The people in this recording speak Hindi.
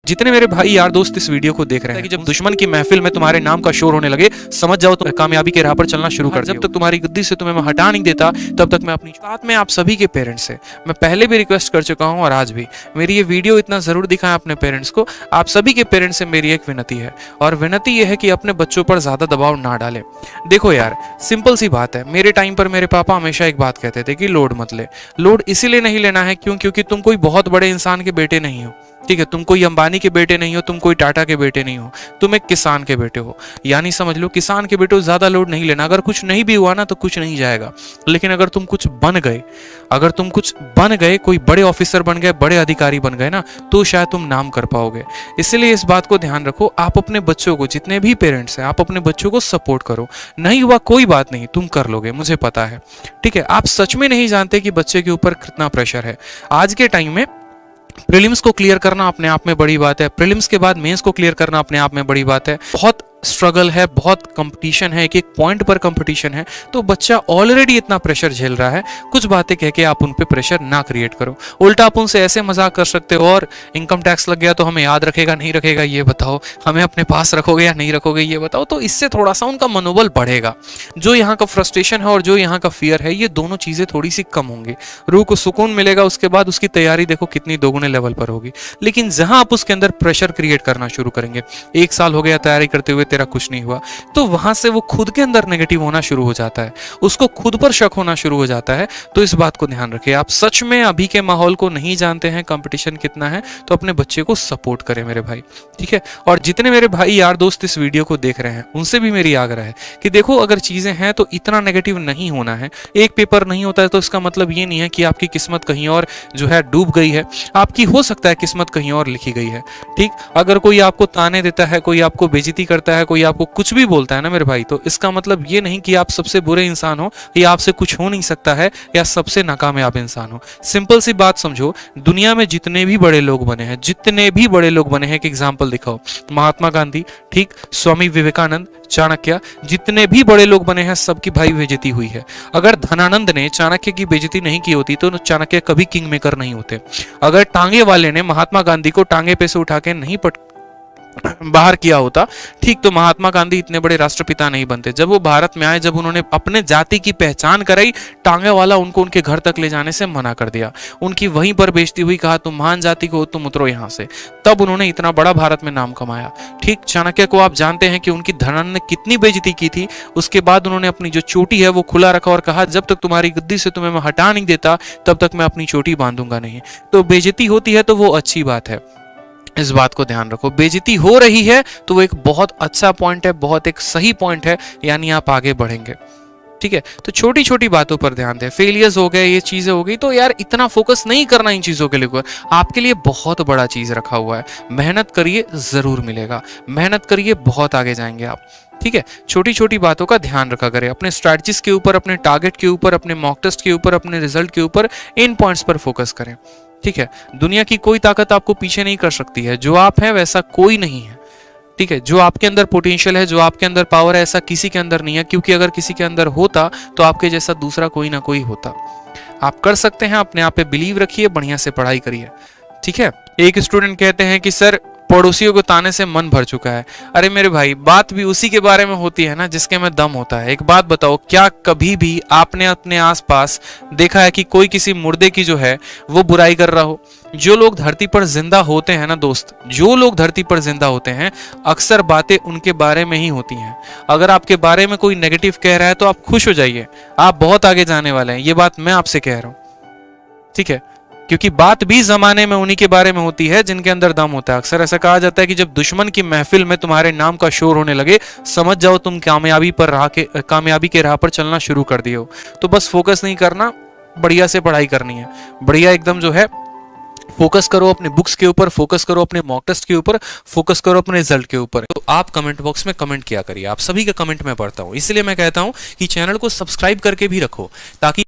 जितने मेरे भाई यार दोस्त इस वीडियो को देख रहे हैं कि जब दुश्मन की महफिल में तुम्हारे नाम का शोर होने लगे, समझ जाओ तुम कामयाबी के राह पर चलना शुरू कर। जब तक तुम्हारी गद्दी से तुम्हें मैं हटा नहीं देता तब तक मैं अपनी साथ में आप सभी के पेरेंट्स से मैं पहले भी रिक्वेस्ट कर चुका हूं और आज भी मेरी ये वीडियो इतना जरूर दिखाएं अपने पेरेंट्स को। आप सभी के पेरेंट्स से मेरी एक विनती है और विनती यह है कि अपने बच्चों पर ज्यादा दबाव ना डालें। देखो यार, सिंपल सी बात है, मेरे टाइम पर मेरे पापा हमेशा एक बात कहते थे कि लोड मत ले। लोड इसीलिए नहीं लेना है क्योंकि तुम कोई बहुत बड़े इंसान के बेटे नहीं हो, ठीक है। तुम कोई अंबानी के बेटे नहीं हो, तुम कोई टाटा के बेटे नहीं हो, तुम एक किसान के बेटे हो। यानी समझ लो, किसान के बेटे ज्यादा लोड नहीं लेना। अगर कुछ नहीं भी हुआ ना तो कुछ नहीं जाएगा, लेकिन अगर तुम कुछ बन गए, अगर तुम कुछ बन गए, कोई बड़े ऑफिसर बन गए, बड़े अधिकारी बन गए ना, तो शायद तुम नाम कर पाओगे। इसलिए इस बात को ध्यान रखो। आप अपने बच्चों को, जितने भी पेरेंट्स हैं, आप अपने बच्चों को सपोर्ट करो। नहीं हुआ कोई बात नहीं, तुम कर लोगे, मुझे पता है, ठीक है। आप सच में नहीं जानते कि बच्चे के ऊपर कितना प्रेशर है। आज के टाइम में प्रीलिम्स को क्लियर करना अपने आप में बड़ी बात है, प्रीलिम्स के बाद मेंस को क्लियर करना अपने आप में बड़ी बात है। बहुत स्ट्रगल है, बहुत कंपटीशन है, एक एक पॉइंट पर कंपटीशन है। तो बच्चा ऑलरेडी इतना प्रेशर झेल रहा है, कुछ बातें कह के आप उन पे प्रेशर ना क्रिएट करो। उल्टा आप उनसे ऐसे मजाक कर सकते हो, और इनकम टैक्स लग गया तो हमें याद रखेगा नहीं रखेगा ये बताओ, हमें अपने पास रखोगे या नहीं रखोगे ये बताओ। तो इससे थोड़ा सा उनका मनोबल बढ़ेगा। जो यहाँ का फ्रस्ट्रेशन है और जो यहाँ का फियर है, ये दोनों चीजें थोड़ी सी कम होंगी। रूह को सुकून मिलेगा, उसके बाद उसकी तैयारी देखो कितनी दोगुने लेवल पर होगी। लेकिन जहां आप उसके अंदर प्रेशर क्रिएट करना शुरू करेंगे, 1 साल हो गया तैयारी करते हुए, तेरा कुछ नहीं हुआ, तो वहां से वो खुद के अंदर नेगेटिव होना शुरू हो जाता है, उसको खुद पर शक होना शुरू हो जाता है। तो इस बात को ध्यान रखिए। आप सच में अभी के माहौल को नहीं जानते हैं, कंपटीशन कितना है, तो अपने बच्चे को सपोर्ट करें मेरे भाई, ठीक है। और जितने मेरे भाई यार दोस्त इस वीडियो को देख रहे हैं, उनसे भी मेरी आग्रह है कि देखो, अगर चीजें हैं तो इतना नेगेटिव नहीं होना है। एक पेपर नहीं होता है तो इसका मतलब ये नहीं है कि आपकी किस्मत कहीं और जो है डूब गई है। आपकी हो सकता है किस्मत कहीं और लिखी गई है, ठीक। अगर कोई आपको ताने देता है, कोई आपको बेइज्जती करता है, कोई आपको कुछ भी बोलता है ना मेरे भाई, तो इसका मतलब ये नहीं कि आप सबसे बुरे इंसान हो या आपसे कुछ हो नहीं सकता है या सबसे नाकामयाब इंसान हो। सिंपल सी बात समझो, दुनिया में जितने भी बड़े लोग बने हैं, जितने भी बड़े लोग बने हैं, एक एग्जांपल दिखाओ, महात्मा गांधी, ठीक, स्वामी विवेकानंद, चाणक्य, जितने भी बड़े लोग बने हैं, सबकी भाई बेइज्जती हुई है। अगर धनानंद ने चाणक्य की बेइज्जती नहीं की होती तो चाणक्य कभी किंग मेकर नहीं होते। अगर टांगे वाले ने महात्मा गांधी को टांगे पे से उठा के नहीं बाहर किया होता, ठीक, तो महात्मा गांधी इतने बड़े राष्ट्रपिता नहीं बनते। जब वो भारत में आए, जब उन्होंने अपने जाति की पहचान कराई, टांगे वाला उनको उनके घर तक ले जाने से मना कर दिया, उनकी वहीं पर बेइज्जती हुई, कहा तुम महान जाति को, तुम उतरो यहाँ से। तब उन्होंने इतना बड़ा भारत में नाम कमाया, ठीक। चाणक्य को आप जानते हैं कि उनकी धनानंद ने कितनी बेइज्जती की थी। उसके बाद उन्होंने अपनी जो चोटी है वो खुला रखा और कहा जब तक तुम्हारी गद्दी से तुम्हें मैं हटा नहीं देता तब तक मैं अपनी चोटी बांधूंगा नहीं। तो बेइज्जती होती है तो वो अच्छी बात है, इस बात को ध्यान रखो। बेइज्जती हो रही है तो वो एक बहुत अच्छा पॉइंट है, बहुत एक सही पॉइंट है, यानी आप आगे बढ़ेंगे, ठीक है। तो छोटी छोटी बातों पर ध्यान दें। फेलियर्स हो गए, ये चीजें हो गई, तो यार इतना फोकस नहीं करना इन चीजों के लिए। आपके लिए बहुत बड़ा चीज रखा हुआ है, मेहनत करिए, जरूर मिलेगा। मेहनत करिए, बहुत आगे जाएंगे आप, ठीक है। छोटी छोटी बातों का ध्यान रखा करें, अपने स्ट्रैटेजीज के ऊपर, अपने टारगेट के ऊपर, अपने मॉक टेस्ट के ऊपर, अपने रिजल्ट के ऊपर, इन पॉइंट्स पर फोकस करें, ठीक है। दुनिया की कोई ताकत आपको पीछे नहीं कर सकती है। जो आप हैं वैसा कोई नहीं है, ठीक है। जो आपके अंदर पोटेंशियल है, जो आपके अंदर पावर है, ऐसा किसी के अंदर नहीं है, क्योंकि अगर किसी के अंदर होता तो आपके जैसा दूसरा कोई ना कोई होता। आप कर सकते हैं, अपने आप पे बिलीव रखिए, बढ़िया से पढ़ाई करिए, ठीक है। एक स्टूडेंट कहते हैं कि सर पड़ोसियों को ताने से मन भर चुका है। अरे मेरे भाई, बात भी उसी के बारे में होती है ना जिसके में दम होता है। एक बात बताओ, क्या कभी भी आपने अपने आसपास देखा है कि कोई किसी मुर्दे की जो है वो बुराई कर रहा हो? जो लोग धरती पर जिंदा होते हैं ना दोस्त, जो लोग धरती पर जिंदा होते हैं, अक्सर बातें उनके बारे में ही होती हैं। अगर आपके बारे में कोई नेगेटिव कह रहा है तो आप खुश हो जाइए, आप बहुत आगे जाने वाले हैं। ये बात मैं आपसे कह रहा हूं, ठीक है, क्योंकि बात भी जमाने में उन्हीं के बारे में होती है जिनके अंदर दम होता है। अक्सर ऐसा कहा जाता है कि जब दुश्मन की महफिल में तुम्हारे नाम का शोर होने लगे, समझ जाओ तुम कामयाबी के राह पर चलना शुरू कर दिए हो। तो बस फोकस नहीं करना, बढ़िया से पढ़ाई करनी है, बढ़िया एकदम जो है फोकस करो अपने बुक्स के ऊपर, फोकस करो अपने मॉक टेस्ट के ऊपर, फोकस करो अपने रिजल्ट के ऊपर। तो आप कमेंट बॉक्स में कमेंट किया करिए, आप सभी का कमेंट मैं पढ़ता हूं, इसलिए मैं कहता हूं कि चैनल को सब्सक्राइब करके भी रखो, ताकि